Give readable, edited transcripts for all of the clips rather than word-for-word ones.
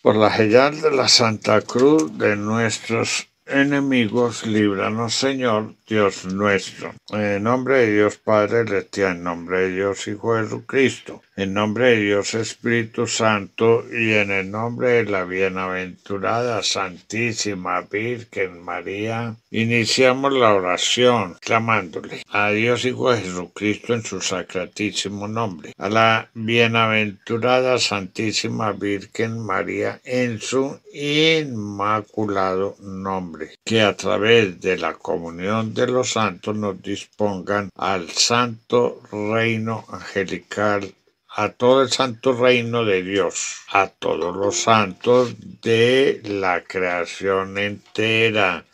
Por la señal de la Santa Cruz de nuestros enemigos, líbranos, Señor, Dios nuestro. En el nombre de Dios Padre Celestial, en nombre de Dios Hijo Jesucristo, en nombre de Dios Espíritu Santo y en el nombre de la bienaventurada Santísima Virgen María, iniciamos la oración clamándole a Dios Hijo de Jesucristo en su sacratísimo nombre, a la bienaventurada Santísima Virgen María en su inmaculado nombre, que a través de la comunión de los santos nos dispongan al santo reino angelical, a todo el santo reino de Dios, a todos los santos de la creación entera,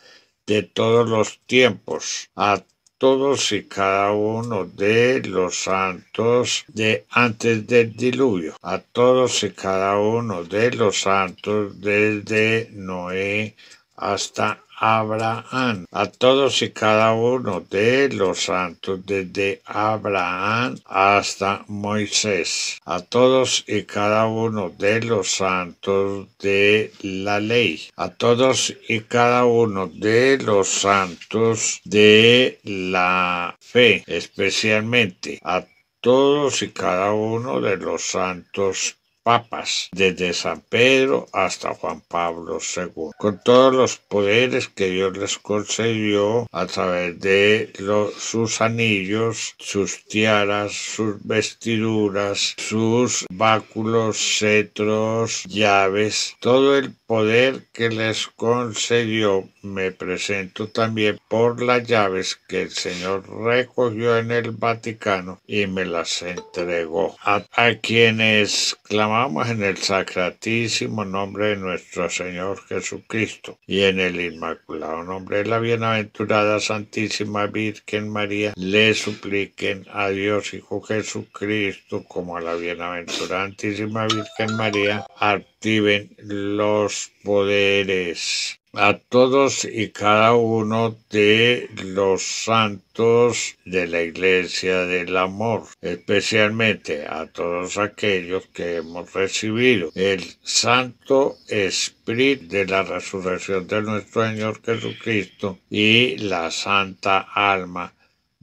de todos los tiempos, a todos y cada uno de los santos de antes del diluvio, a todos y cada uno de los santos desde Noé hasta Abraham, a todos y cada uno de los santos desde Abraham hasta Moisés, a todos y cada uno de los santos de la ley, a todos y cada uno de los santos de la fe, especialmente a todos y cada uno de los santos papas, desde San Pedro hasta Juan Pablo II, con todos los poderes que Dios les concedió a través de sus anillos, sus tiaras, sus vestiduras, sus báculos, cetros, llaves, todo el poder que les concedió. Me presento también por las llaves que el Señor recogió en el Vaticano y me las entregó a quienes clamamos en el sacratísimo nombre de nuestro Señor Jesucristo y en el inmaculado nombre de la bienaventurada Santísima Virgen María, le supliquen a Dios Hijo Jesucristo como a la bienaventurada Santísima Virgen María, activen los poderes a todos y cada uno de los santos de la Iglesia del Amor, especialmente a todos aquellos que hemos recibido el Santo Espíritu de la resurrección de nuestro Señor Jesucristo y la Santa Alma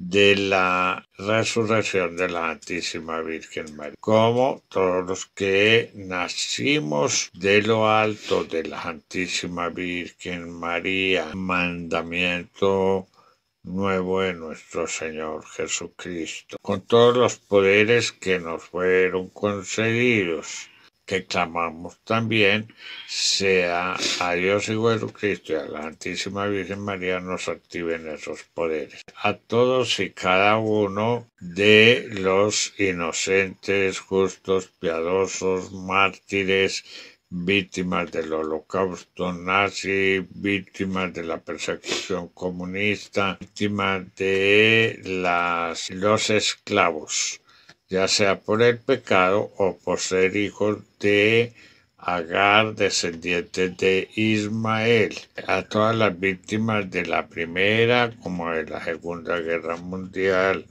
de la resurrección de la Santísima Virgen María, como todos los que nacimos de lo alto de la Santísima Virgen María, mandamiento nuevo de nuestro Señor Jesucristo, con todos los poderes que nos fueron concedidos, que clamamos también sea a Dios Hijo Jesucristo y a la Santísima Virgen María nos activen esos poderes. A todos y cada uno de los inocentes, justos, piadosos, mártires, víctimas del holocausto nazi, víctimas de la persecución comunista, víctimas de los esclavos, ya sea por el pecado o por ser hijos de Agar, descendientes de Ismael, a todas las víctimas de la Primera como de la Segunda Guerra Mundial,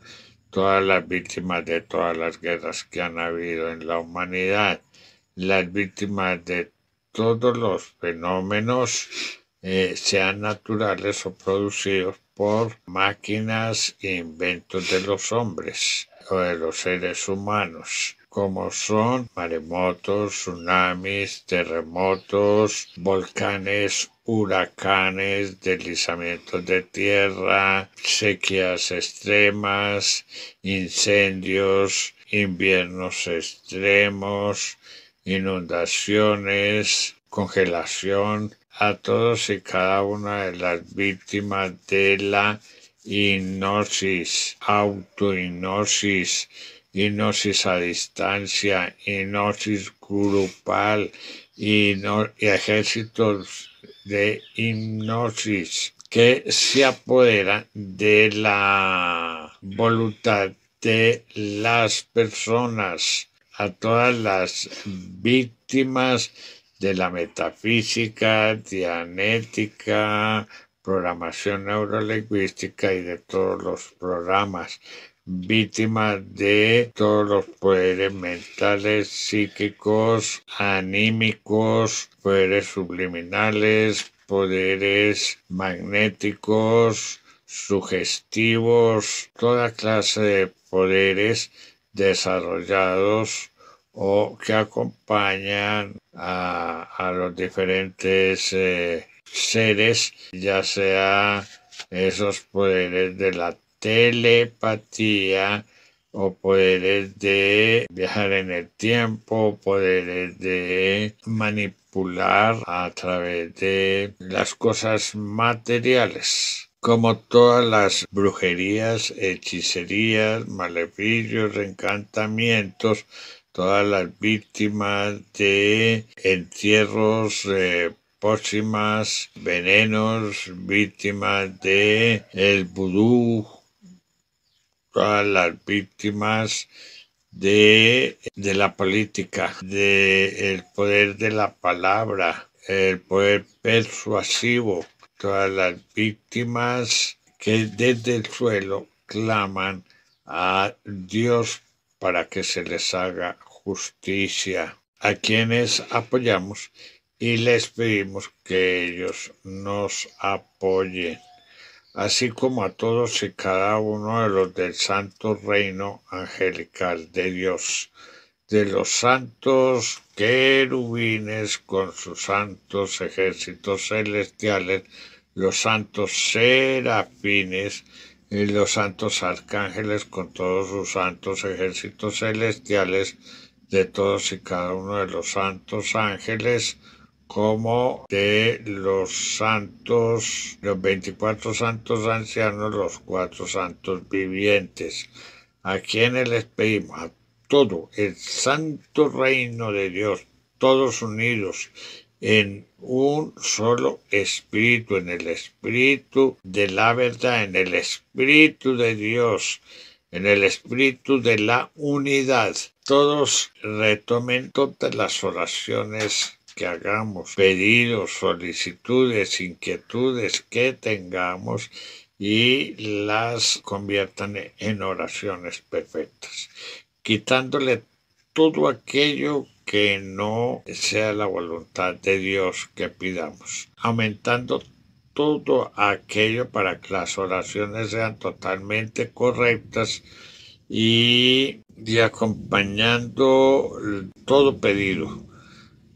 todas las víctimas de todas las guerras que han habido en la humanidad, las víctimas de todos los fenómenos, sean naturales o producidos por máquinas e inventos de los hombres o de los seres humanos, como son maremotos, tsunamis, terremotos, volcanes, huracanes, deslizamientos de tierra, sequías extremas, incendios, inviernos extremos, inundaciones, congelación, a todos y cada una de las víctimas de la hipnosis, autohipnosis, hipnosis a distancia, hipnosis grupal y ejércitos de hipnosis que se apoderan de la voluntad de las personas, a todas las víctimas de la metafísica, dianética, programación neurolingüística y de todos los programas, víctimas de todos los poderes mentales, psíquicos, anímicos, poderes subliminales, poderes magnéticos, sugestivos, toda clase de poderes desarrollados o que acompañan a los diferentes seres, ya sea esos poderes de la telepatía o poderes de viajar en el tiempo, poderes de manipular a través de las cosas materiales. Como todas las brujerías, hechicerías, maleficios, encantamientos, todas las víctimas de entierros, pócimas, venenos, víctimas de el vudú, todas las víctimas de la política, del poder de la palabra, el poder persuasivo, todas las víctimas que desde el suelo claman a Dios para que se les haga justicia, a quienes apoyamos y les pedimos que ellos nos apoyen, así como a todos y cada uno de los del santo reino angelical de Dios, de los santos querubines con sus santos ejércitos celestiales, los santos serafines y los santos arcángeles con todos sus santos ejércitos celestiales, de todos y cada uno de los santos ángeles, como de los santos, los 24 santos ancianos, los 4 santos vivientes, a quienes les pedimos, a todo el santo reino de Dios, todos unidos en un solo espíritu, en el espíritu de la verdad, en el espíritu de Dios, en el espíritu de la unidad. Todos retomen todas las oraciones que hagamos, pedidos, solicitudes, inquietudes que tengamos y las conviertan en oraciones perfectas, quitándole todo aquello que no sea la voluntad de Dios que pidamos, aumentando todo aquello para que las oraciones sean totalmente correctas y acompañando todo pedido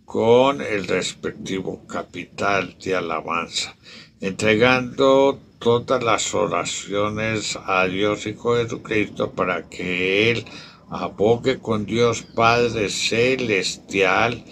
con el respectivo capital de alabanza, entregando todas las oraciones a Dios Hijo Jesucristo para que Él abogue con Dios Padre Celestial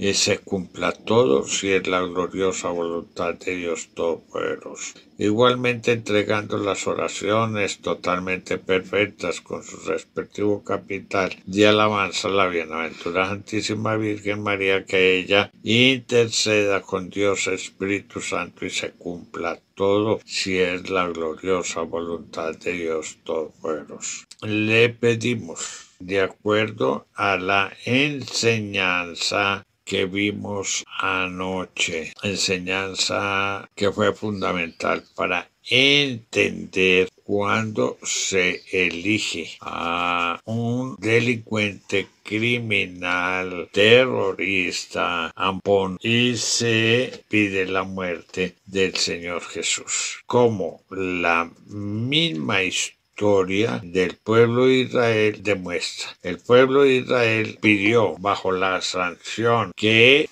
y se cumpla todo si es la gloriosa voluntad de Dios Todopoderoso. Igualmente entregando las oraciones totalmente perfectas con su respectivo capital de alabanza a la bienaventurada Santísima Virgen María, que ella interceda con Dios Espíritu Santo y se cumpla todo si es la gloriosa voluntad de Dios Todopoderoso. Le pedimos, de acuerdo a la enseñanza que vimos anoche, enseñanza que fue fundamental para entender cuando se elige a un delincuente criminal, terrorista, ampón, y se pide la muerte del Señor Jesús, como la misma historia del pueblo de Israel demuestra. El pueblo de Israel pidió bajo la sanción que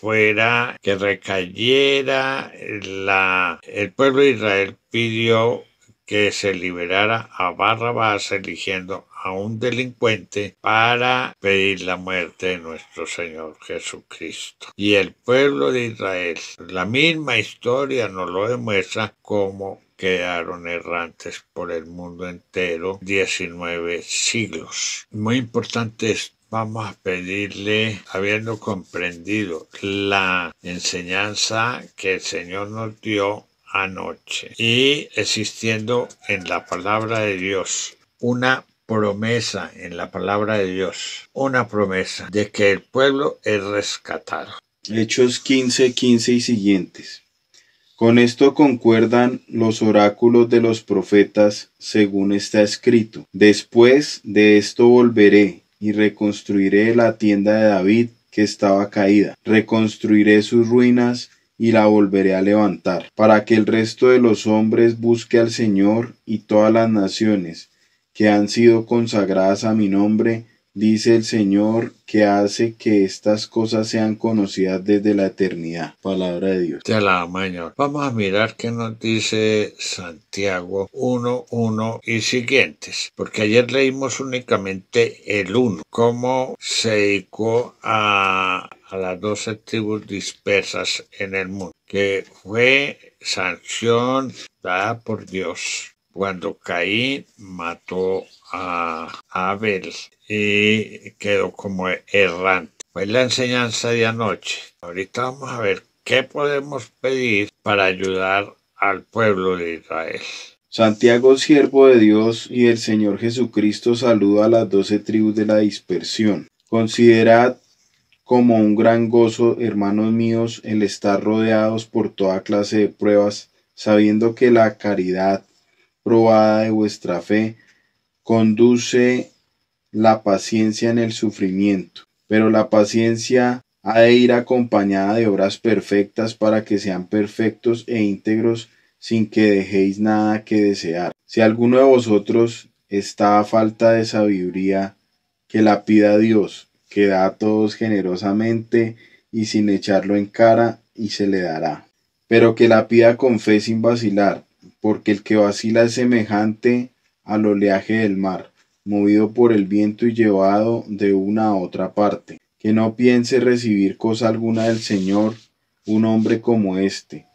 recayera el pueblo de Israel pidió que se liberara a Barrabás, eligiendo a un delincuente para pedir la muerte de nuestro Señor Jesucristo. Y el pueblo de Israel, la misma historia nos lo demuestra, como quedaron errantes por el mundo entero 19 siglos. Muy importante es, vamos a pedirle, habiendo comprendido la enseñanza que el Señor nos dio anoche y existiendo en la palabra de Dios una promesa en la palabra de Dios, una promesa de que el pueblo es rescatado. Hechos 15:15 y siguientes. Con esto concuerdan los oráculos de los profetas, según está escrito. Después de esto volveré y reconstruiré la tienda de David que estaba caída. Reconstruiré sus ruinas y la volveré a levantar, para que el resto de los hombres busque al Señor, y todas las naciones que han sido consagradas a mi nombre, dice el Señor, que hace que estas cosas sean conocidas desde la eternidad. Palabra de Dios. Te alabamos, Señor. Vamos a mirar qué nos dice Santiago 1:1 y siguientes, porque ayer leímos únicamente el 1, cómo se dedicó a las 12 tribus dispersas en el mundo, que fue sanción dada por Dios cuando Caín mató a Abel y quedó como errante. Fue la enseñanza de anoche. Ahorita vamos a ver qué podemos pedir para ayudar al pueblo de Israel. Santiago, siervo de Dios y del Señor Jesucristo, saluda a las 12 tribus de la dispersión. Considerad como un gran gozo, hermanos míos, el estar rodeados por toda clase de pruebas, sabiendo que la caridad probada de vuestra fe conduce la paciencia en el sufrimiento, pero la paciencia ha de ir acompañada de obras perfectas para que sean perfectos e íntegros sin que dejéis nada que desear. Si alguno de vosotros está a falta de sabiduría, que la pida a Dios, que da a todos generosamente y sin echarlo en cara, y se le dará. Pero que la pida con fe sin vacilar, porque el que vacila es semejante al oleaje del mar, movido por el viento y llevado de una a otra parte. Que no piense recibir cosa alguna del Señor un hombre como este,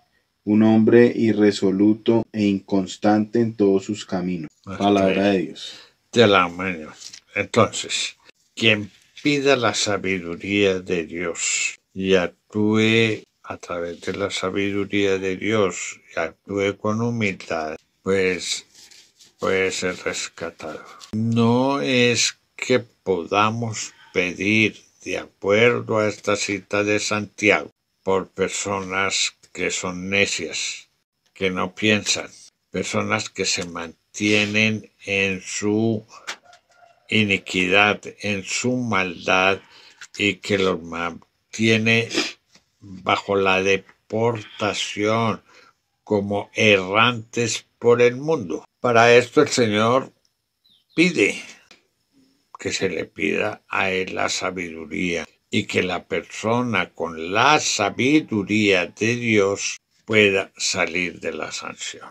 un hombre irresoluto e inconstante en todos sus caminos. Palabra de Dios. Te alabamos, Señor. Entonces, quien pida la sabiduría de Dios y actúe a través de la sabiduría de Dios y actúe con humildad, pues puede ser rescatado. No es que podamos pedir de acuerdo a esta cita de Santiago por personas que son necias, que no piensan, personas que se mantienen en su iniquidad, en su maldad, y que los mantiene bajo la deportación como errantes por el mundo. Para esto el Señor pide que se le pida a él la sabiduría y que la persona con la sabiduría de Dios pueda salir de la sanción.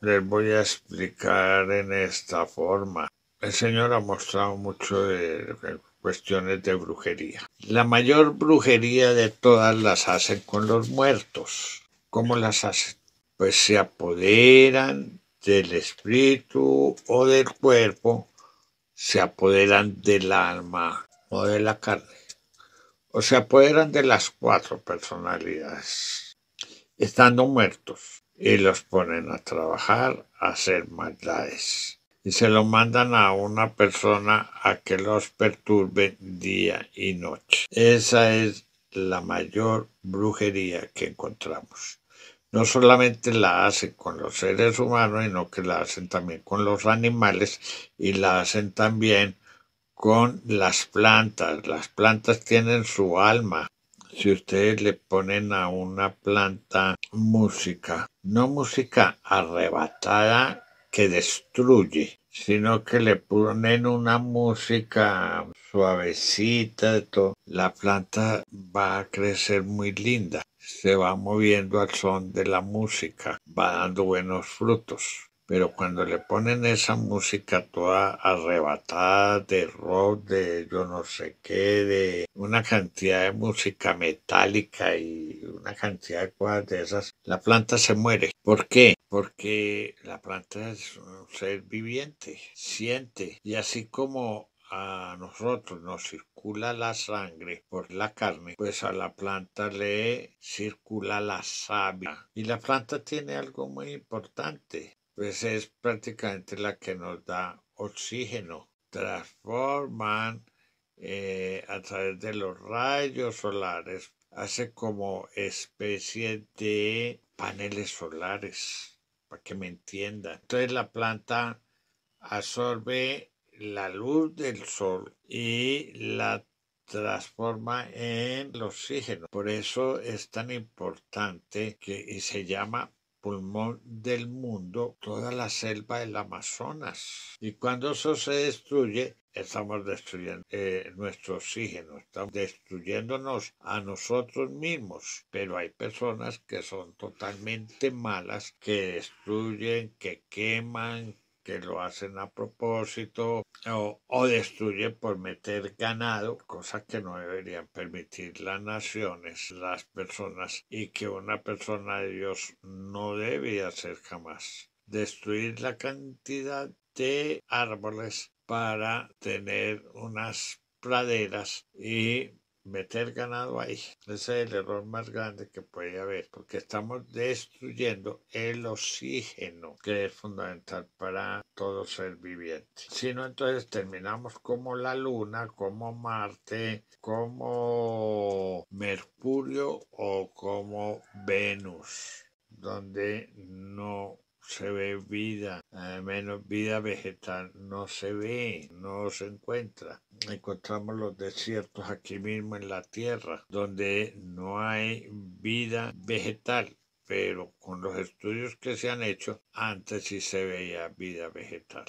Les voy a explicar en esta forma. El Señor ha mostrado mucho de cuestiones de brujería. La mayor brujería de todas las hacen con los muertos. ¿Cómo las hacen? Pues se apoderan del espíritu o del cuerpo, se apoderan del alma o de la carne, o se apoderan de las 4 personalidades, estando muertos, y los ponen a trabajar, a hacer maldades, y se lo mandan a una persona a que los perturbe día y noche. Esa es la mayor brujería que encontramos. No solamente la hacen con los seres humanos, sino que la hacen también con los animales y la hacen también con las plantas. Las plantas tienen su alma. Si ustedes le ponen a una planta música, no música arrebatada que destruye, sino que le ponen una música suavecita, de todo, la planta va a crecer muy linda. Se va moviendo al son de la música, va dando buenos frutos. Pero cuando le ponen esa música toda arrebatada de rock, de yo no sé qué, de una cantidad de música metálica y una cantidad de cosas de esas, la planta se muere. ¿Por qué? Porque la planta es un ser viviente, siente, y así como a nosotros nos circula la sangre por la carne, pues a la planta le circula la savia. Y la planta tiene algo muy importante, pues es prácticamente la que nos da oxígeno. Transforman a través de los rayos solares, hace como especie de paneles solares, para que me entiendan. Entonces la planta absorbe la luz del sol y la transforma en el oxígeno. Por eso es tan importante y se llama pulmón del mundo toda la selva del Amazonas. Y cuando eso se destruye, estamos destruyendo nuestro oxígeno, estamos destruyéndonos a nosotros mismos. Pero hay personas que son totalmente malas, que destruyen, que queman, que lo hacen a propósito o destruyen por meter ganado, cosa que no deberían permitir las naciones, las personas, y que una persona de Dios no debe hacer jamás. Destruir la cantidad de árboles para tener unas praderas y meter ganado ahí. Ese es el error más grande que puede haber, porque estamos destruyendo el oxígeno, que es fundamental para todo ser viviente. Si no, entonces terminamos como la Luna, como Marte, como Mercurio o como Venus, donde no se ve vida, menos vida vegetal no se ve, no se encuentra. Encontramos los desiertos aquí mismo en la Tierra, donde no hay vida vegetal, pero con los estudios que se han hecho, antes sí se veía vida vegetal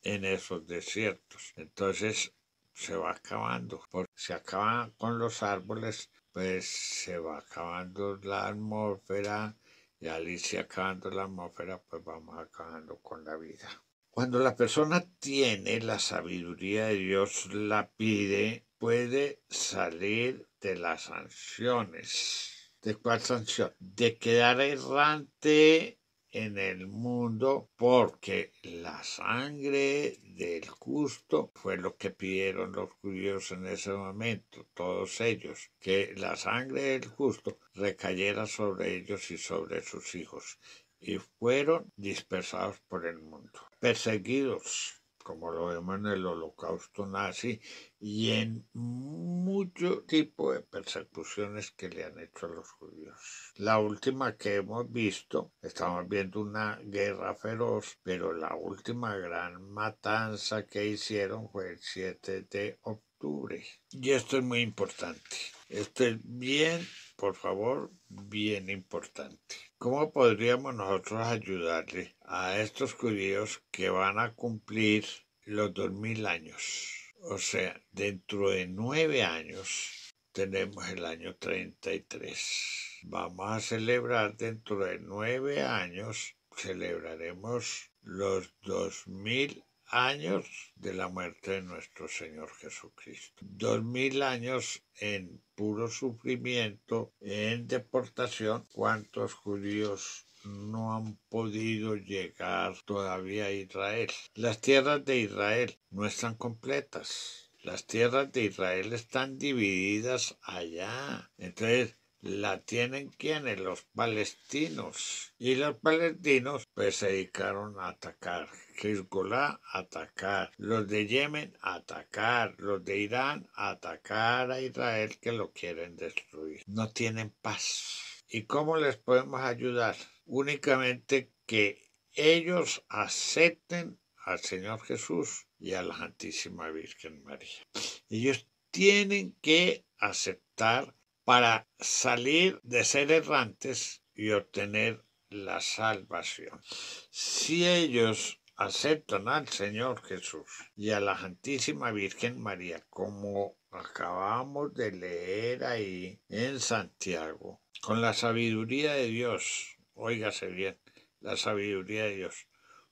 en esos desiertos. Entonces se va acabando, porque se acaba con los árboles, pues se va acabando la atmósfera, y al irse acabando la atmósfera, pues vamos acabando con la vida. Cuando la persona tiene la sabiduría de Dios, la pide, puede salir de las sanciones. ¿De cuál sanción? De quedar errante en el mundo, porque la sangre del justo fue lo que pidieron los judíos en ese momento, todos ellos, que la sangre del justo recayera sobre ellos y sobre sus hijos, y fueron dispersados por el mundo, perseguidos, como lo vemos en el holocausto nazi y en mucho tipo de persecuciones que le han hecho a los judíos. La última que hemos visto, estamos viendo una guerra feroz, pero la última gran matanza que hicieron fue el 7 de octubre. Y esto es muy importante. Esto es bien, por favor, bien importante. ¿Cómo podríamos nosotros ayudarle a estos judíos que van a cumplir los 2000 años? O sea, dentro de 9 años tenemos el año 33. Vamos a celebrar dentro de 9 años, celebraremos los 2000 años de la muerte de nuestro Señor Jesucristo. 2000 años en puro sufrimiento, en deportación. ¿Cuántos judíos no han podido llegar todavía a Israel? Las tierras de Israel no están completas. Las tierras de Israel están divididas allá. Entonces, la tienen quienes, los palestinos. Y los palestinos pues se dedicaron a atacar. Hezbollah a atacar. Los de Yemen a atacar. Los de Irán a atacar a Israel, que lo quieren destruir. No tienen paz. ¿Y cómo les podemos ayudar? Únicamente que ellos acepten al Señor Jesús y a la Santísima Virgen María. Ellos tienen que aceptar para salir de ser errantes y obtener la salvación. Si ellos aceptan al Señor Jesús y a la Santísima Virgen María, como acabamos de leer ahí en Santiago, con la sabiduría de Dios, óigase bien, la sabiduría de Dios,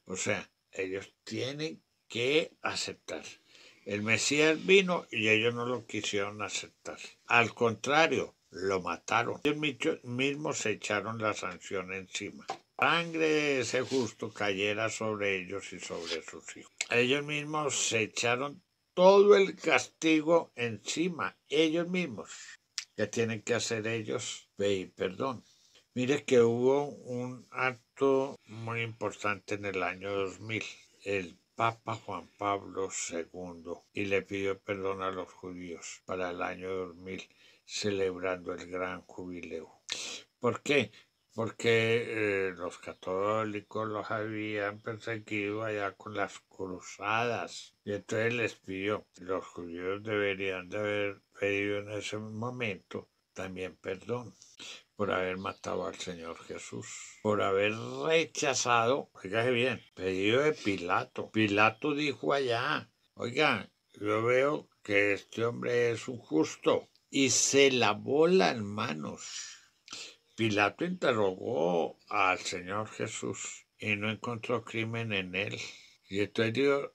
o sea, ellos tienen que aceptar. El Mesías vino y ellos no lo quisieron aceptar. Al contrario, lo mataron. Ellos mismos se echaron la sanción encima. La sangre de ese justo cayera sobre ellos y sobre sus hijos. Ellos mismos se echaron todo el castigo encima, ellos mismos. ¿Qué tienen que hacer ellos? Pedir perdón. Mire que hubo un acto muy importante en el año 2000. El Papa Juan Pablo II y le pidió perdón a los judíos para el año 2000, celebrando el gran jubileo. ¿Por qué? Porque los católicos los habían perseguido allá con las cruzadas. Y entonces les pidió, los judíos deberían de haber pedido en ese momento también perdón por haber matado al Señor Jesús, por haber rechazado, oígase bien, pedido de Pilato. Pilato dijo allá, oiga, yo veo que este hombre es un justo, y se lavó las manos. Pilato interrogó al Señor Jesús y no encontró crimen en él. Y entonces dijo,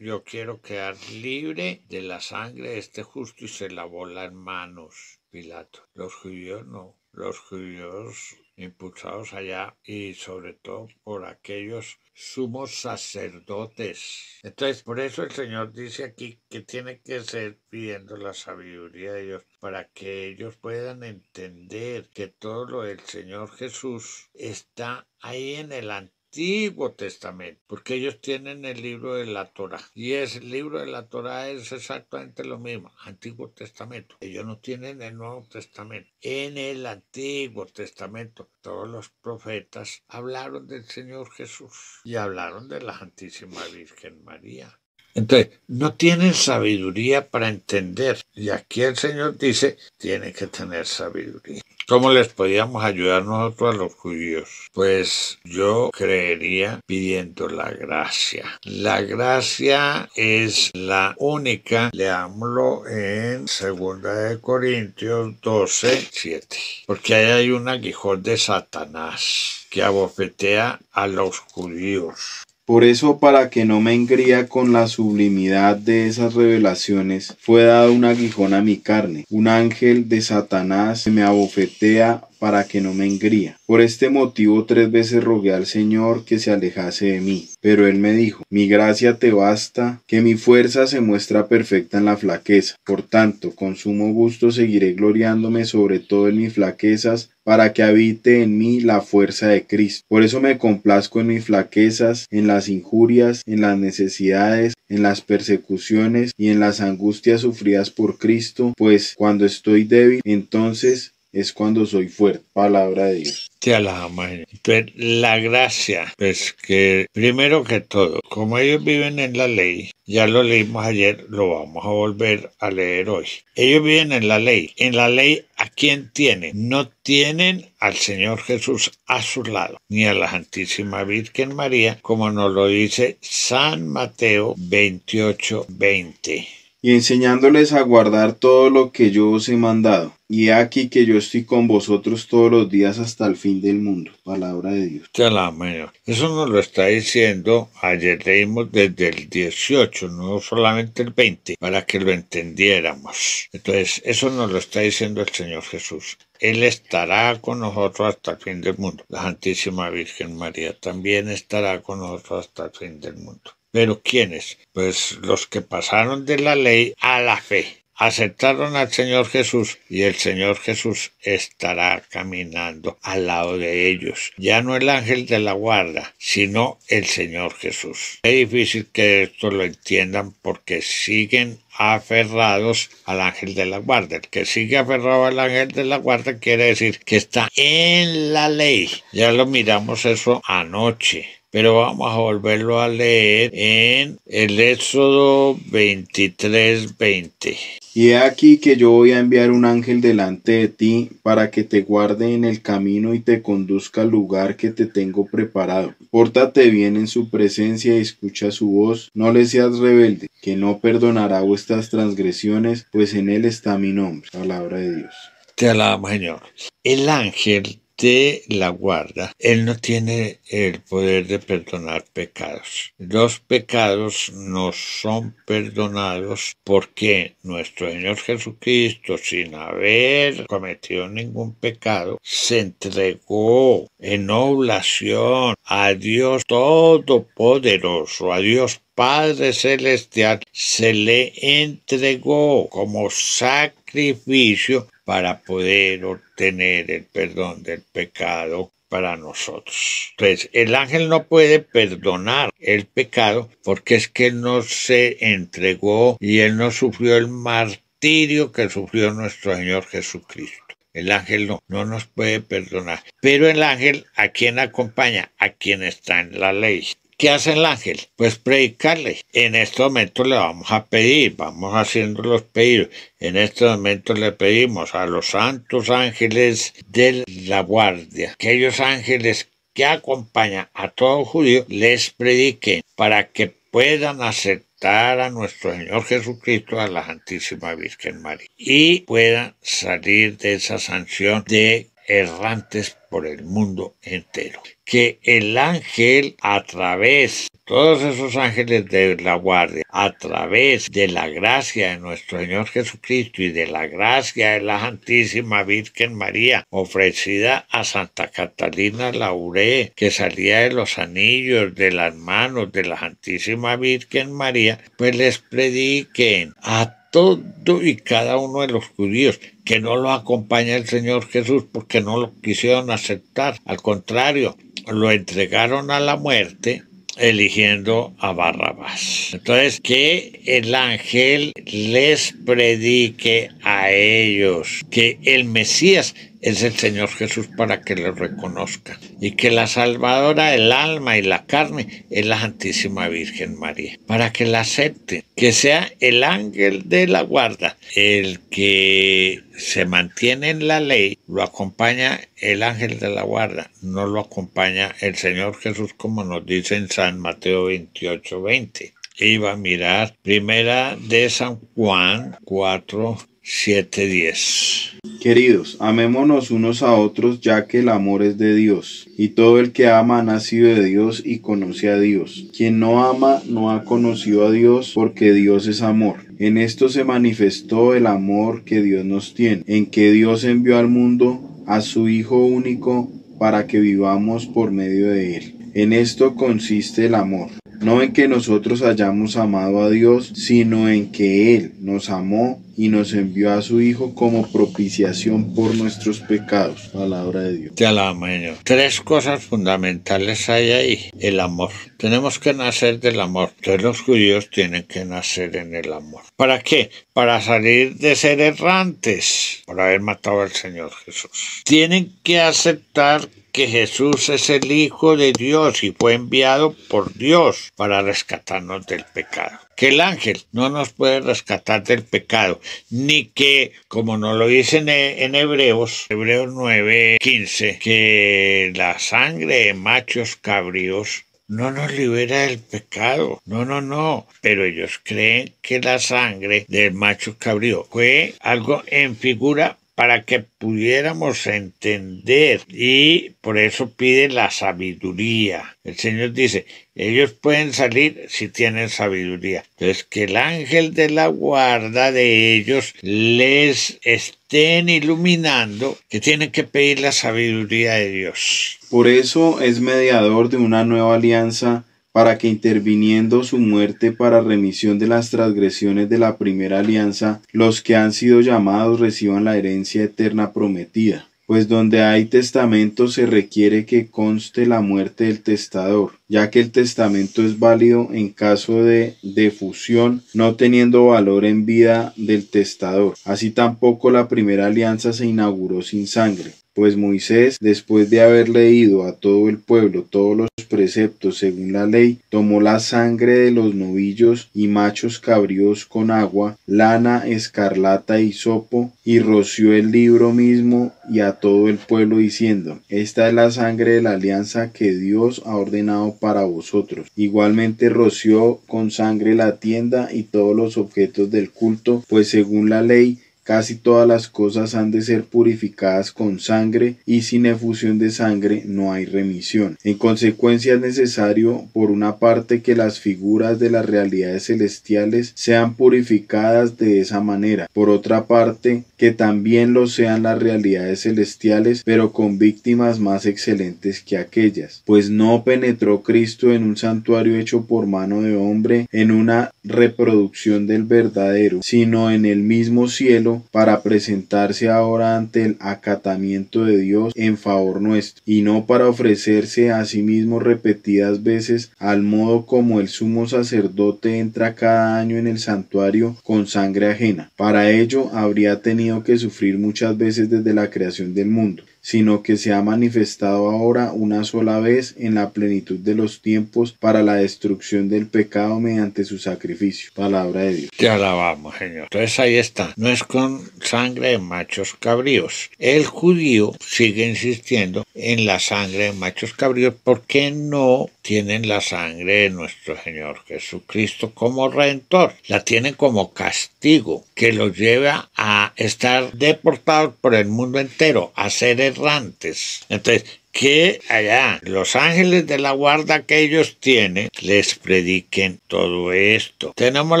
yo quiero quedar libre de la sangre de este justo, y se lavó las manos Pilato. Los judíos no. Los judíos impulsados allá y sobre todo por aquellos sumos sacerdotes. Entonces, por eso el Señor dice aquí que tiene que ser pidiendo la sabiduría de Dios para que ellos puedan entender que todo lo del Señor Jesús está ahí en el Antiguo Testamento, porque ellos tienen el libro de la Torá, y el libro de la Torá es exactamente lo mismo, Antiguo Testamento. Ellos no tienen el Nuevo Testamento. En el Antiguo Testamento todos los profetas hablaron del Señor Jesús y hablaron de la Santísima Virgen María. Entonces, no tienen sabiduría para entender. Y aquí el Señor dice, tiene que tener sabiduría. ¿Cómo les podíamos ayudar nosotros a los judíos? Pues yo creería pidiendo la gracia. La gracia es la única, leámoslo en 2 Corintios 12:7. Porque ahí hay un aguijón de Satanás que abofetea a los judíos. Por eso, para que no me engría con la sublimidad de esas revelaciones, fue dado un aguijón a mi carne, un ángel de Satanás que me abofetea para que no me engría. Por este motivo 3 veces rogué al Señor que se alejase de mí. Pero él me dijo, mi gracia te basta, que mi fuerza se muestra perfecta en la flaqueza. Por tanto, con sumo gusto seguiré gloriándome sobre todo en mis flaquezas, para que habite en mí la fuerza de Cristo. Por eso me complazco en mis flaquezas, en las injurias, en las necesidades, en las persecuciones y en las angustias sufridas por Cristo, pues cuando estoy débil, entonces es cuando soy fuerte. Palabra de Dios. Te alabamos. Entonces, la gracia, pues que primero que todo, como ellos viven en la ley, ya lo leímos ayer, lo vamos a volver a leer hoy. Ellos viven en la ley. En la ley, ¿a quién tienen? No tienen al Señor Jesús a su lado, ni a la Santísima Virgen María, como nos lo dice San Mateo 28:20. Y enseñándoles a guardar todo lo que yo os he mandado. Y he aquí que yo estoy con vosotros todos los días hasta el fin del mundo. Palabra de Dios. Te alabamos. Eso nos lo está diciendo, ayer leímos desde el 18, no solamente el 20, para que lo entendiéramos. Entonces, eso nos lo está diciendo el Señor Jesús. Él estará con nosotros hasta el fin del mundo. La Santísima Virgen María también estará con nosotros hasta el fin del mundo. ¿Pero quiénes? Pues los que pasaron de la ley a la fe. Aceptaron al Señor Jesús y el Señor Jesús estará caminando al lado de ellos. Ya no el ángel de la guarda, sino el Señor Jesús. Es difícil que esto lo entiendan porque siguen aferrados al ángel de la guarda. El que sigue aferrado al ángel de la guarda quiere decir que está en la ley. Ya lo miramos eso anoche. Pero vamos a volverlo a leer en el Éxodo 23:20. Y he aquí que yo voy a enviar un ángel delante de ti para que te guarde en el camino y te conduzca al lugar que te tengo preparado. Pórtate bien en su presencia y escucha su voz. No le seas rebelde, que no perdonará vuestras transgresiones, pues en él está mi nombre. Palabra de Dios. Te alabamos, Señor. El ángel de la guarda, él no tiene el poder de perdonar pecados. Los pecados no son perdonados porque nuestro Señor Jesucristo, sin haber cometido ningún pecado, se entregó en oblación a Dios Todopoderoso, a Dios Padre Celestial, se le entregó como sacrificio para poder obtener el perdón del pecado para nosotros. Entonces, el ángel no puede perdonar el pecado porque es que él no se entregó y él no sufrió el martirio que sufrió nuestro Señor Jesucristo. El ángel no nos puede perdonar. Pero el ángel, ¿a quién acompaña? A quien está en la ley. ¿Qué hace el ángel? Pues predicarle. En este momento le vamos a pedir, vamos haciendo los pedidos. En este momento le pedimos a los santos ángeles de la guardia, aquellos ángeles que acompañan a todo judío, les prediquen para que puedan aceptar a nuestro Señor Jesucristo, a la Santísima Virgen María, y puedan salir de esa sanción de errantes por el mundo entero. Que el ángel, a través, todos esos ángeles de la guardia, a través de la gracia de nuestro Señor Jesucristo y de la gracia de la Santísima Virgen María, ofrecida a Santa Catalina Lauré, que salía de los anillos de las manos de la Santísima Virgen María, pues les prediquen a todo y cada uno de los judíos que no lo acompaña el Señor Jesús porque no lo quisieron aceptar. Al contrario, lo entregaron a la muerte eligiendo a Barrabás. Entonces, que el ángel les predique a ellos que el Mesías es el Señor Jesús para que lo reconozcan y que la salvadora del alma y la carne es la Santísima Virgen María, para que la acepten, que sea el ángel de la guarda el que se mantiene en la ley, lo acompaña el ángel de la guarda, no lo acompaña el Señor Jesús, como nos dice en San Mateo 28:20. Iba a mirar Primera de San Juan 4:7-10. Queridos, amémonos unos a otros, ya que el amor es de Dios, y todo el que ama ha nacido de Dios y conoce a Dios. Quien no ama no ha conocido a Dios, porque Dios es amor. En esto se manifestó el amor que Dios nos tiene, en que Dios envió al mundo a su Hijo único para que vivamos por medio de él. En esto consiste el amor, no en que nosotros hayamos amado a Dios, sino en que Él nos amó y nos envió a su Hijo como propiciación por nuestros pecados. Palabra de Dios. Te alabamos, Señor. Tres cosas fundamentales hay ahí. El amor. Tenemos que nacer del amor. Entonces los judíos tienen que nacer en el amor. ¿Para qué? Para salir de ser errantes, por haber matado al Señor Jesús. Tienen que aceptar que Jesús es el Hijo de Dios y fue enviado por Dios para rescatarnos del pecado. Que el ángel no nos puede rescatar del pecado, ni que, como nos lo dice en Hebreos 9:15, que la sangre de machos cabríos no nos libera del pecado. No. Pero ellos creen que la sangre del macho cabrío fue algo en figura para que pudiéramos entender, y por eso pide la sabiduría. El Señor dice, ellos pueden salir si tienen sabiduría. Entonces, que el ángel de la guarda de ellos les estén iluminando, que tienen que pedir la sabiduría de Dios. Por eso es mediador de una nueva alianza, para que interviniendo su muerte para remisión de las transgresiones de la primera alianza, los que han sido llamados reciban la herencia eterna prometida. Pues donde hay testamento se requiere que conste la muerte del testador, ya que el testamento es válido en caso de defusión, no teniendo valor en vida del testador. Así tampoco la primera alianza se inauguró sin sangre. Pues Moisés, después de haber leído a todo el pueblo todos los preceptos según la ley, tomó la sangre de los novillos y machos cabríos con agua, lana, escarlata y hisopo, y roció el libro mismo y a todo el pueblo diciendo, esta es la sangre de la alianza que Dios ha ordenado para vosotros. Igualmente roció con sangre la tienda y todos los objetos del culto, pues según la ley, casi todas las cosas han de ser purificadas con sangre, y sin efusión de sangre no hay remisión. En consecuencia es necesario, por una parte, que las figuras de las realidades celestiales sean purificadas de esa manera. Por otra parte, que también lo sean las realidades celestiales, pero con víctimas más excelentes que aquellas. Pues no penetró Cristo en un santuario hecho por mano de hombre, en una reproducción del verdadero, sino en el mismo cielo, para presentarse ahora ante el acatamiento de Dios en favor nuestro, y no para ofrecerse a sí mismo repetidas veces, al modo como el sumo sacerdote entra cada año en el santuario con sangre ajena. Para ello habría tenido que sufrir muchas veces desde la creación del mundo, sino que se ha manifestado ahora una sola vez en la plenitud de los tiempos para la destrucción del pecado mediante su sacrificio. Palabra de Dios. Te alabamos, Señor. Entonces ahí está. No es con sangre de machos cabríos. El judío sigue insistiendo en la sangre de machos cabríos porque no tienen la sangre de nuestro Señor Jesucristo como redentor. La tienen como castigo que los lleva a estar deportados por el mundo entero, a ser errantes. Entonces, que allá los ángeles de la guarda que ellos tienen les prediquen todo esto. Tenemos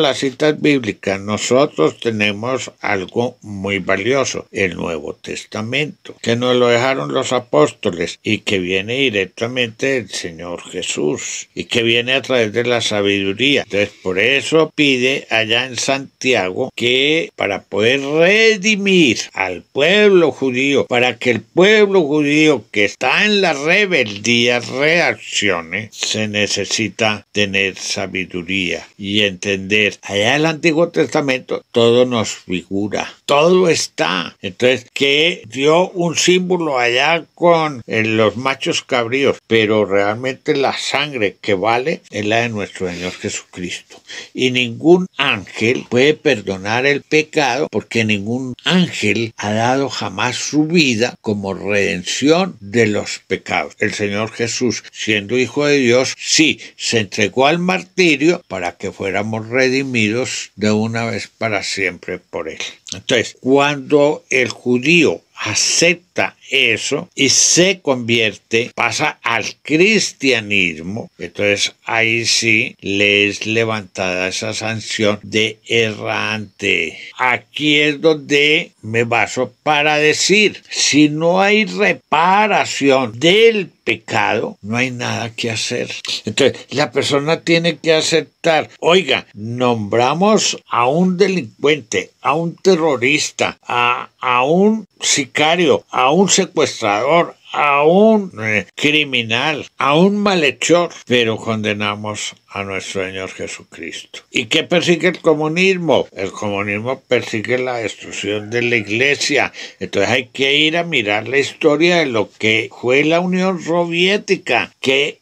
las citas bíblicas, nosotros tenemos algo muy valioso, el Nuevo Testamento, que nos lo dejaron los apóstoles y que viene directamente del Señor Jesús y que viene a través de la sabiduría. Entonces por eso pide allá en Santiago que para poder redimir al pueblo judío, para que el pueblo judío que está en la rebeldía reaccione, se necesita tener sabiduría y entender. Allá en el Antiguo Testamento todo nos figura, todo está. Entonces, que dio un símbolo allá con los machos cabríos, pero realmente la sangre que vale es la de nuestro Señor Jesucristo. Y ningún ángel puede perdonar el pecado porque ningún ángel ha dado jamás su vida como redención de los pecados. El Señor Jesús, siendo Hijo de Dios, sí, se entregó al martirio para que fuéramos redimidos de una vez para siempre por Él. Entonces, cuando el judío acepta eso y se convierte, pasa al cristianismo, entonces ahí sí le es levantada esa sanción de errante. Aquí es donde me baso para decir, si no hay reparación del pecado, no hay nada que hacer. Entonces, la persona tiene que aceptar, oiga, nombramos a un delincuente, a un terrorista, a un sicario, a un secuestrador, a un criminal, a un malhechor, pero condenamos a nuestro Señor Jesucristo. ¿Y qué persigue el comunismo? El comunismo persigue la destrucción de la iglesia. Entonces hay que ir a mirar la historia de lo que fue la Unión Soviética, qué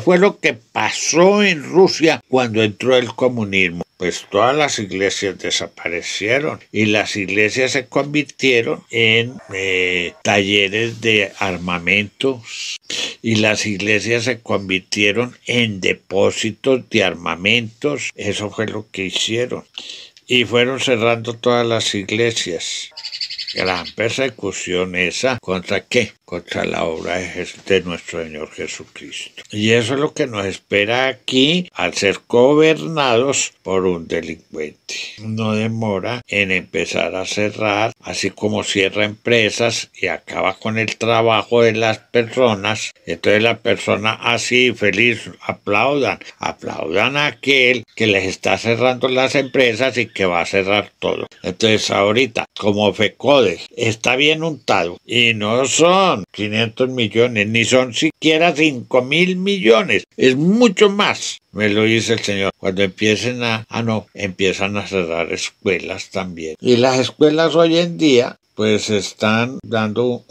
fue lo que pasó en Rusia cuando entró el comunismo. Pues todas las iglesias desaparecieron y las iglesias se convirtieron en talleres de armamentos y las iglesias se convirtieron en depósitos de armamentos. Eso fue lo que hicieron y fueron cerrando todas las iglesias. Gran persecución esa. ¿Contra qué? Contra la obra de nuestro Señor Jesucristo. Y eso es lo que nos espera aquí al ser gobernados por un delincuente. No demora en empezar a cerrar, así como cierra empresas y acaba con el trabajo de las personas. Entonces la persona así feliz aplaudan a aquel que les está cerrando las empresas y que va a cerrar todo. Entonces ahorita, como FECODE está bien untado y no son 500 millones, ni son siquiera 5.000 millones, es mucho más. Me lo dice el Señor. Cuando empiezan empiezan a cerrar escuelas también. Y las escuelas hoy en día pues están dando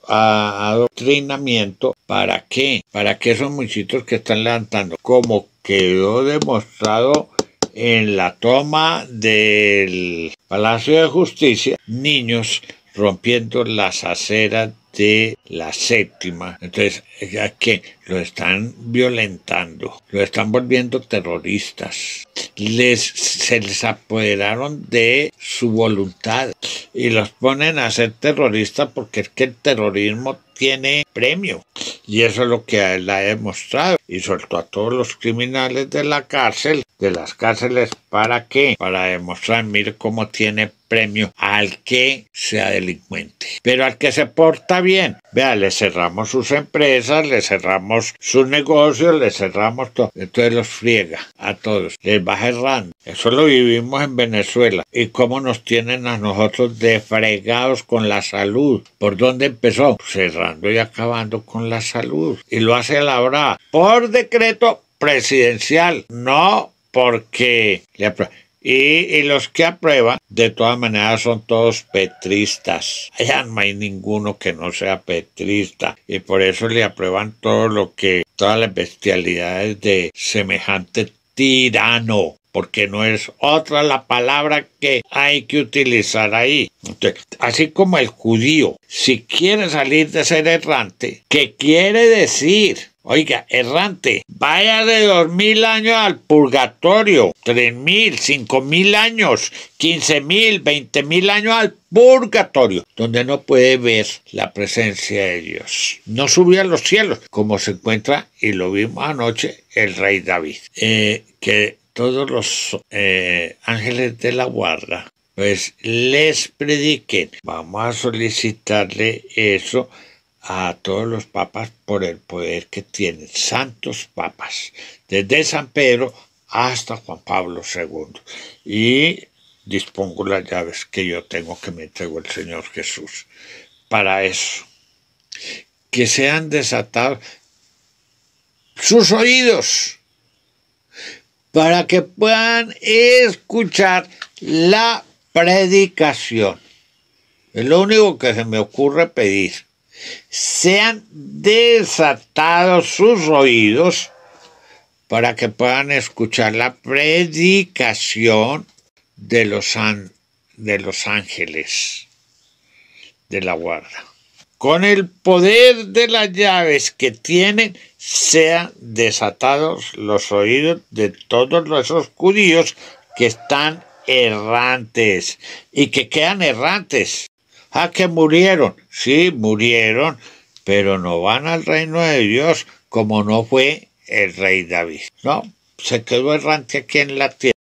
adoctrinamiento. ¿Para qué? Para que esos muchachitos que están levantando, como quedó demostrado en la toma del Palacio de Justicia, niños rompiendo las aceras de la séptima. Entonces, ya que lo están violentando, lo están volviendo terroristas, se les apoderaron de su voluntad y los ponen a ser terroristas porque es que el terrorismo tiene premio. Y eso es lo que él ha demostrado. Y soltó a todos los criminales de la cárcel, de las cárceles ¿Para qué? Para demostrar, mire cómo tiene premio al que sea delincuente. Pero al que se porta bien, vea, le cerramos sus empresas, le cerramos sus negocios, le cerramos todo. Entonces los friega a todos, les va cerrando. Eso lo vivimos en Venezuela. ¿Y cómo nos tienen a nosotros de fregados con la salud? ¿Por dónde empezó? Cerrando y acabando con la salud. Y lo hace a la brava, por decreto presidencial, no porque le aprueba. Y los que aprueban, de todas maneras, son todos petristas. Allá no hay ninguno que no sea petrista. Y por eso le aprueban todo lo que, todas las bestialidades de semejante tirano. Porque no es otra la palabra que hay que utilizar ahí. Entonces, así como el judío, si quiere salir de ser errante, ¿qué quiere decir? Oiga, errante, vaya de 2000 años al purgatorio, 3000, 5000 años, 15000, 20000 años al purgatorio, donde no puede ver la presencia de Dios. No subió a los cielos, como se encuentra, y lo vimos anoche, el rey David. Que todos los ángeles de la guarda, pues les prediquen. Vamos a solicitarle eso a todos los papas por el poder que tienen, santos papas, desde San Pedro hasta Juan Pablo II. Y dispongo las llaves que yo tengo, que me entregó el Señor Jesús. Para eso, que sean desatados sus oídos, para que puedan escuchar la predicación. Es lo único que se me ocurre pedir. Sean desatados sus oídos para que puedan escuchar la predicación de los ángeles de la guarda. Con el poder de las llaves que tienen, sean desatados los oídos de todos esos judíos que están errantes y que quedan errantes. Ah, que murieron. Sí, murieron, pero no van al reino de Dios como no fue el rey David. No, se quedó errante aquí en la tierra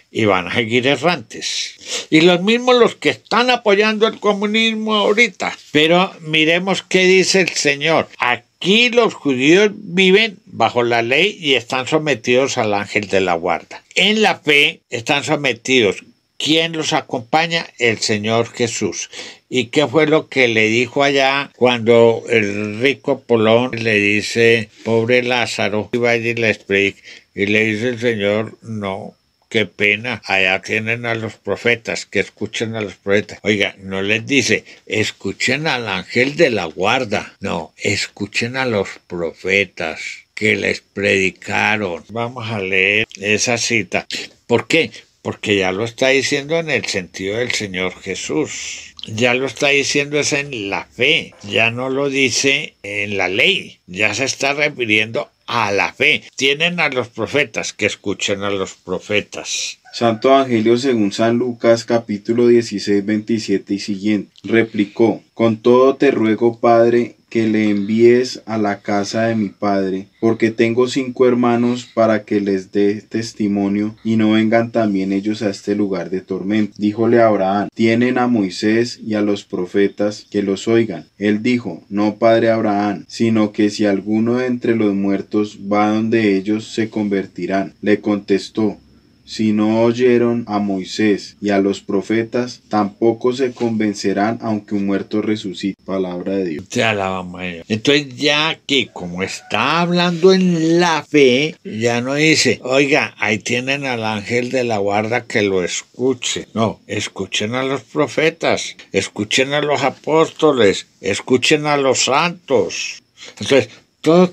y van a seguir errantes. Y los mismos los que están apoyando el comunismo ahorita. Pero miremos qué dice el Señor. Aquí los judíos viven bajo la ley y están sometidos al ángel de la guarda. En la fe están sometidos. ¿Quién los acompaña? El Señor Jesús. ¿Y qué fue lo que le dijo allá cuando el rico Polón le dice, pobre Lázaro, y vaya y les predica? Y le dice el Señor, no, qué pena, allá tienen a los profetas, que escuchen a los profetas. Oiga, no les dice, escuchen al ángel de la guarda. No, escuchen a los profetas que les predicaron. Vamos a leer esa cita. ¿Por qué? Porque ya lo está diciendo en el sentido del Señor Jesús. Ya lo está diciendo es en la fe. Ya no lo dice en la ley. Ya se está refiriendo a la fe. Tienen a los profetas, que escuchen a los profetas. Santo Evangelio según San Lucas, capítulo 16, 27 y siguiente. Replicó, con todo te ruego, Padre, que le envíes a la casa de mi padre, porque tengo 5 hermanos para que les dé testimonio y no vengan también ellos a este lugar de tormento. Díjole Abraham, tienen a Moisés y a los profetas, que los oigan. Él dijo, no, padre Abraham, sino que si alguno de entre los muertos va donde ellos, se convertirán. Le contestó, si no oyeron a Moisés y a los profetas, tampoco se convencerán aunque un muerto resucite. Palabra de Dios. Te alabamos a Dios. Entonces ya que como está hablando en la fe, ya no dice, oiga, ahí tienen al ángel de la guarda que lo escuche. No, escuchen a los profetas, escuchen a los apóstoles, escuchen a los santos. Entonces, todo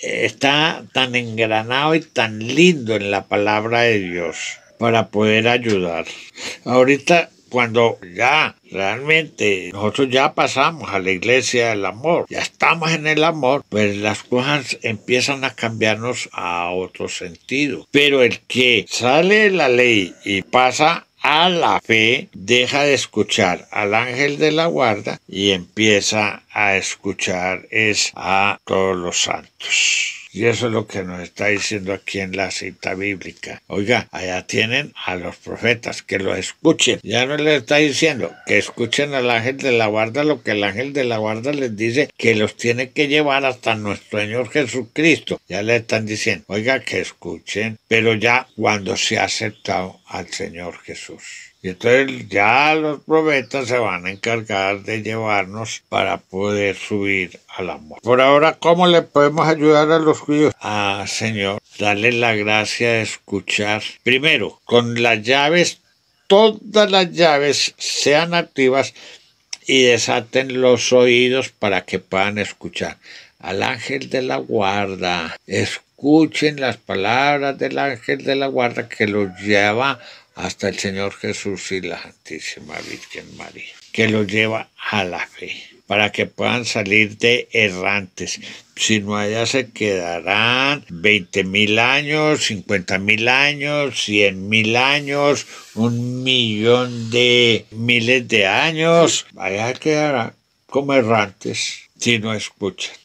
está tan engranado y tan lindo en la palabra de Dios para poder ayudar. Ahorita, cuando ya realmente nosotros ya pasamos a la iglesia del amor, ya estamos en el amor, pues las cosas empiezan a cambiarnos a otro sentido. Pero el que sale de la ley y pasa a la fe, deja de escuchar al ángel de la guarda y empieza a escuchar a todos los santos. Y eso es lo que nos está diciendo aquí en la cita bíblica. Oiga, allá tienen a los profetas, que lo escuchen. Ya no les está diciendo que escuchen al ángel de la guarda lo que el ángel de la guarda les dice, que los tiene que llevar hasta nuestro Señor Jesucristo. Ya le están diciendo, oiga, que escuchen, pero ya cuando se ha aceptado al Señor Jesús. Y entonces ya los profetas se van a encargar de llevarnos para poder subir al amor. Por ahora, ¿cómo le podemos ayudar a los judíos? Señor, dale la gracia de escuchar. Primero, con las llaves, todas las llaves sean activas y desaten los oídos para que puedan escuchar. Al ángel de la guarda, escuchen las palabras del ángel de la guarda que los lleva hasta el Señor Jesús y la Santísima Virgen María, que los lleva a la fe, para que puedan salir de errantes. Si no, allá se quedarán 20.000 años, 50.000 años, 100.000 años, 1.000.000 de miles de años. Allá quedarán como errantes si no escuchan.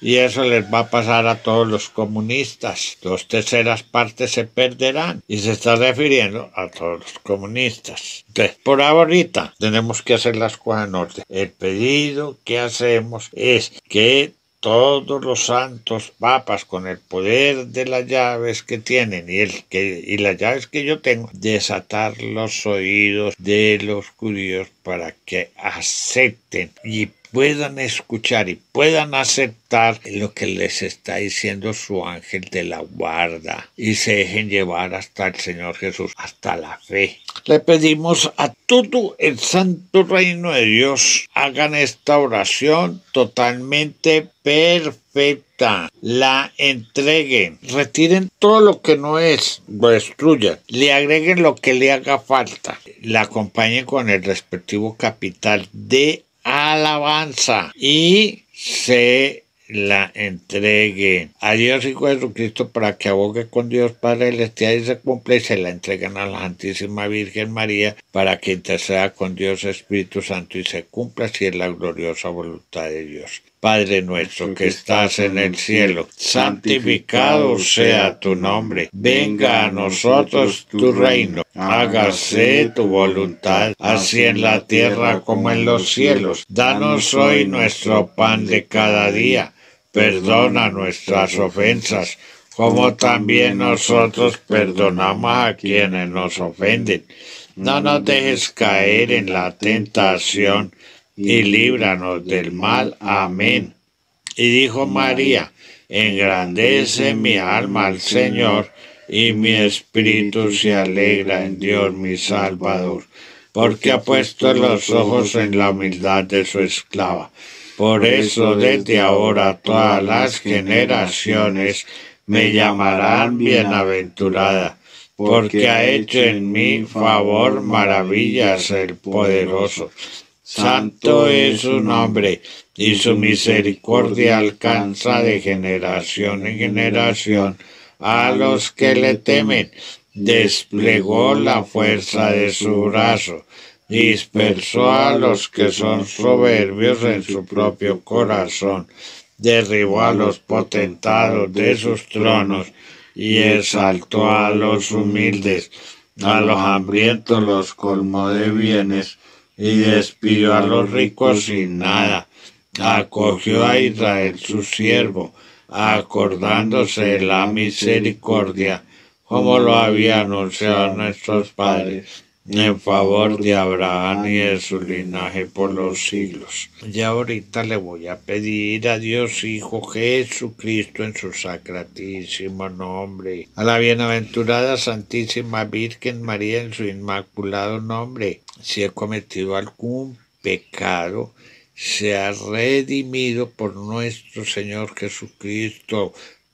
Y eso les va a pasar a todos los comunistas. 2/3 partes se perderán. Y se está refiriendo a todos los comunistas. Entonces, por ahorita tenemos que hacer las cosas en orden. El pedido que hacemos es que todos los santos papas, con el poder de las llaves que tienen y las llaves que yo tengo, desatar los oídos de los judíos para que acepten y puedan escuchar y puedan aceptar lo que les está diciendo su ángel de la guarda y se dejen llevar hasta el Señor Jesús, hasta la fe. Le pedimos a todo el santo reino de Dios, hagan esta oración totalmente perfecta, la entreguen, retiren todo lo que no es, lo destruyan, le agreguen lo que le haga falta, la acompañen con el respectivo capital de alabanza y se la entregue a Dios Hijo Jesucristo para que abogue con Dios Padre Celestial y se cumpla, y se la entreguen a la Santísima Virgen María para que interceda con Dios Espíritu Santo y se cumpla si es la gloriosa voluntad de Dios. Padre nuestro que estás en el cielo, santificado sea tu nombre. Venga a nosotros tu reino. Hágase tu voluntad, así en la tierra como en los cielos. Danos hoy nuestro pan de cada día. Perdona nuestras ofensas, como también nosotros perdonamos a quienes nos ofenden. No nos dejes caer en la tentación y líbranos del mal. Amén. Y dijo María, engrandece mi alma al Señor, y mi espíritu se alegra en Dios mi Salvador, porque ha puesto los ojos en la humildad de su esclava. Por eso desde ahora todas las generaciones me llamarán bienaventurada, porque ha hecho en mí favor maravillas el poderoso. Santo es su nombre, y su misericordia alcanza de generación en generación a los que le temen. Desplegó la fuerza de su brazo, dispersó a los que son soberbios en su propio corazón, derribó a los potentados de sus tronos y exaltó a los humildes. A los hambrientos los colmó de bienes y despidió a los ricos sin nada. Acogió a Israel su siervo, acordándose de la misericordia, como lo había anunciado a nuestros padres, en favor de Abraham y de su linaje por los siglos. Y ahorita le voy a pedir a Dios Hijo Jesucristo en su sacratísimo nombre, a la bienaventurada Santísima Virgen María en su inmaculado nombre, si he cometido algún pecado, sea redimido por nuestro Señor Jesucristo,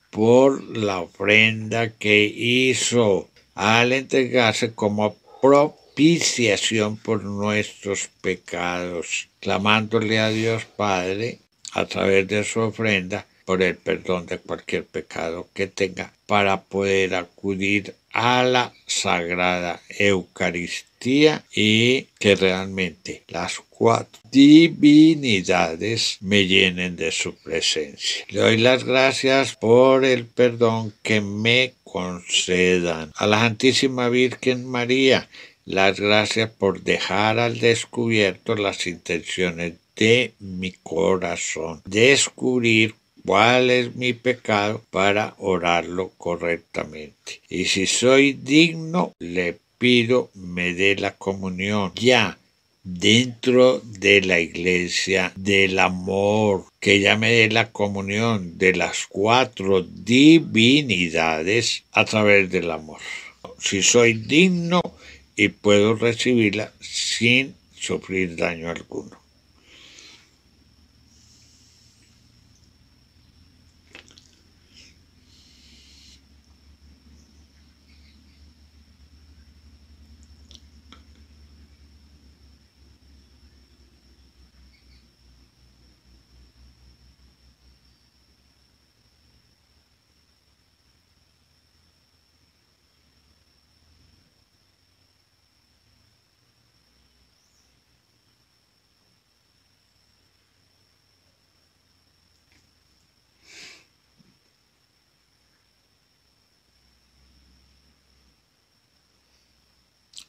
por la ofrenda que hizo al entregarse como propiciación por nuestros pecados, clamándole a Dios Padre a través de su ofrenda por el perdón de cualquier pecado que tenga, para poder acudir a la Sagrada Eucaristía y que realmente las cuatro divinidades me llenen de su presencia. Le doy las gracias por el perdón que me concedan. A la Santísima Virgen María, las gracias por dejar al descubierto las intenciones de mi corazón. Descubrir cuál es mi pecado para orarlo correctamente. Y si soy digno, le pido me dé la comunión ya dentro de la iglesia del amor, que ya me dé la comunión de las cuatro divinidades a través del amor. Si soy digno y puedo recibirla sin sufrir daño alguno.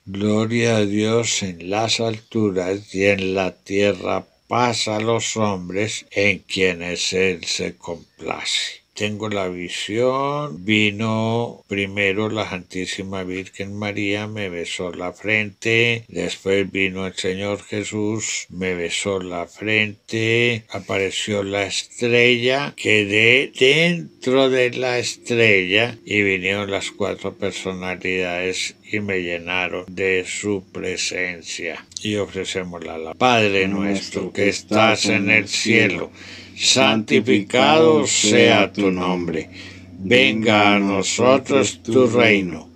Gloria a Dios en las alturas y en la tierra paz a los hombres en quienes Él se complace. Tengo la visión, vino primero la Santísima Virgen María, me besó la frente, después vino el Señor Jesús, me besó la frente, apareció la estrella, quedé dentro de la estrella y vinieron las cuatro personalidades y me llenaron de su presencia. Y ofrecemos la Padre nuestro que estás en el cielo, santificado sea tu nombre. Venga a nosotros tu reino.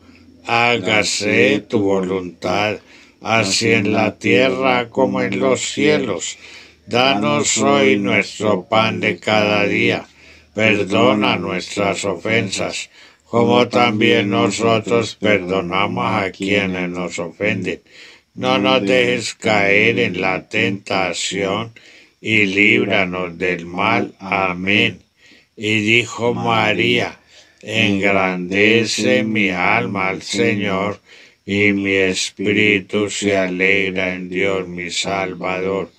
Hágase tu voluntad, así en la tierra como en los cielos. Danos hoy nuestro pan de cada día. Perdona nuestras ofensas, como también nosotros perdonamos a quienes nos ofenden. No nos dejes caer en la tentación y líbranos del mal. Amén. Y dijo María, engrandece mi alma al Señor, y mi espíritu se alegra en Dios mi Salvador,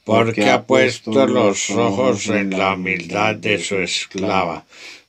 porque ha puesto los ojos en la humildad de su esclava.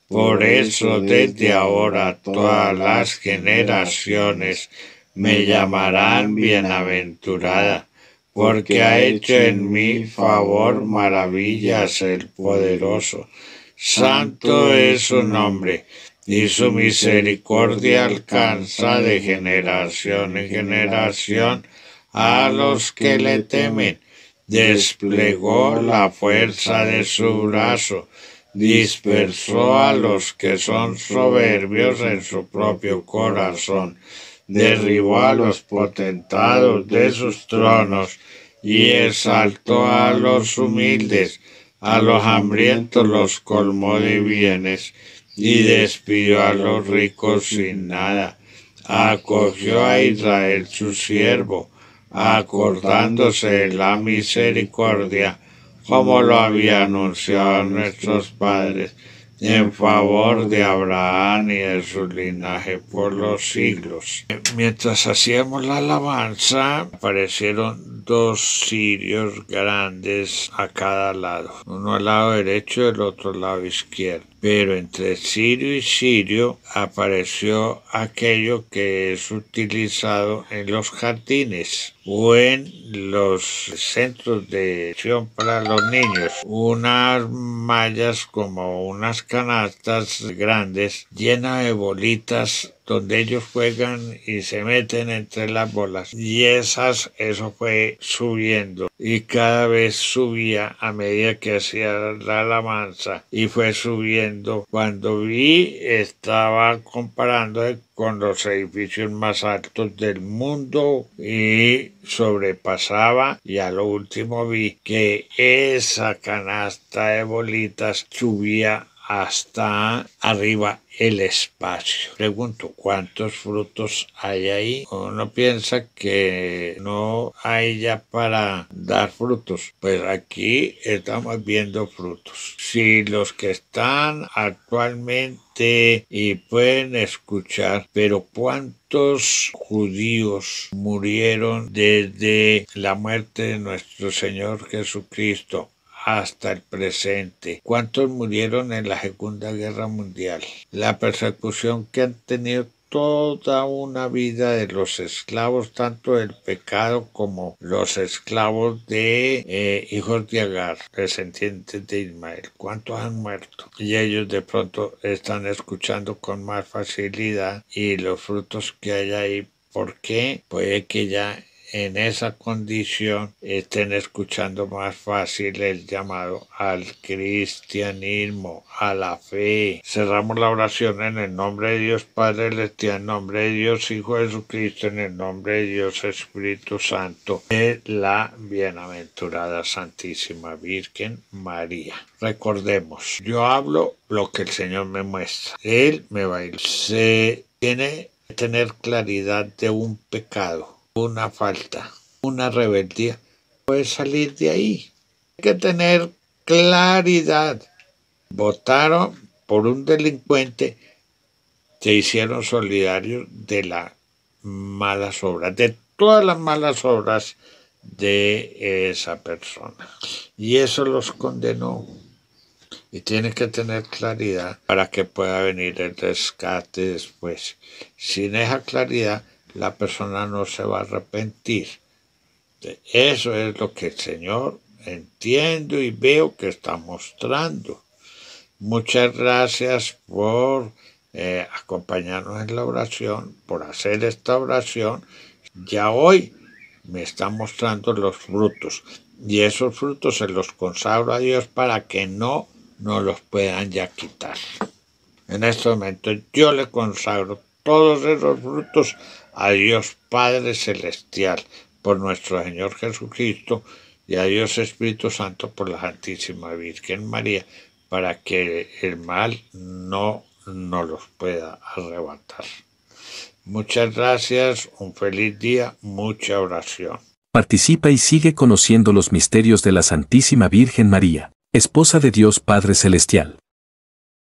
Por eso desde ahora todas las generaciones me llamarán bienaventurada, porque ha hecho en mí favor maravillas el poderoso. Santo es su nombre, y su misericordia alcanza de generación en generación a los que le temen. Desplegó la fuerza de su brazo, dispersó a los que son soberbios en su propio corazón, derribó a los potentados de sus tronos y exaltó a los humildes. A los hambrientos los colmó de bienes y despidió a los ricos sin nada. Acogió a Israel su siervo, acordándose de la misericordia, como lo había anunciado a nuestros padres, en favor de Abraham y de su linaje por los siglos. Mientras hacíamos la alabanza, aparecieron dos cirios grandes a cada lado, uno al lado derecho y el otro al lado izquierdo. Pero entre cirio y cirio apareció aquello que es utilizado en los jardines o en los centros de acción para los niños. Unas mallas como unas canastas grandes llenas de bolitas donde ellos juegan y se meten entre las bolas. Y eso fue subiendo. Y cada vez subía a medida que hacía la alabanza. Y fue subiendo. Cuando vi, estaba comparando con los edificios más altos del mundo y sobrepasaba. Y a lo último vi que esa canasta de bolitas subía hasta arriba el espacio. Pregunto, ¿cuántos frutos hay ahí? Uno piensa que no hay ya para dar frutos. Pues aquí estamos viendo frutos. Si los que están actualmente y pueden escuchar, pero ¿cuántos judíos murieron desde la muerte de nuestro Señor Jesucristo hasta el presente? ¿Cuántos murieron en la Segunda Guerra Mundial? La persecución que han tenido toda una vida de los esclavos, tanto del pecado como los esclavos de hijos de Agar, descendientes de Ismael. ¿Cuántos han muerto? Y ellos de pronto están escuchando con más facilidad y los frutos que hay ahí. ¿Por qué? Puede que ya en esa condición estén escuchando más fácil el llamado al cristianismo, a la fe. Cerramos la oración en el nombre de Dios Padre Celestial, en nombre de Dios Hijo Jesucristo, en el nombre de Dios Espíritu Santo, de la bienaventurada Santísima Virgen María. Recordemos, yo hablo lo que el Señor me muestra. Él me va a ir. Se tiene que tener claridad de un pecado, una falta, una rebeldía, puede salir de ahí. Hay que tener claridad. Votaron por un delincuente, se hicieron solidarios de las malas obras, de todas las malas obras de esa persona. Y eso los condenó. Y tiene que tener claridad para que pueda venir el rescate después. Sin esa claridad, la persona no se va a arrepentir. Eso es lo que el Señor entiendo y veo que está mostrando. Muchas gracias por acompañarnos en la oración, por hacer esta oración. Ya hoy me está mostrando los frutos. Y esos frutos se los consagro a Dios para que no nos los puedan ya quitar. En este momento yo le consagro todos esos frutos a Dios Padre Celestial, por nuestro Señor Jesucristo, y a Dios Espíritu Santo por la Santísima Virgen María, para que el mal no nos los pueda arrebatar. Muchas gracias, un feliz día, mucha oración. Participa y sigue conociendo los misterios de la Santísima Virgen María, esposa de Dios Padre Celestial.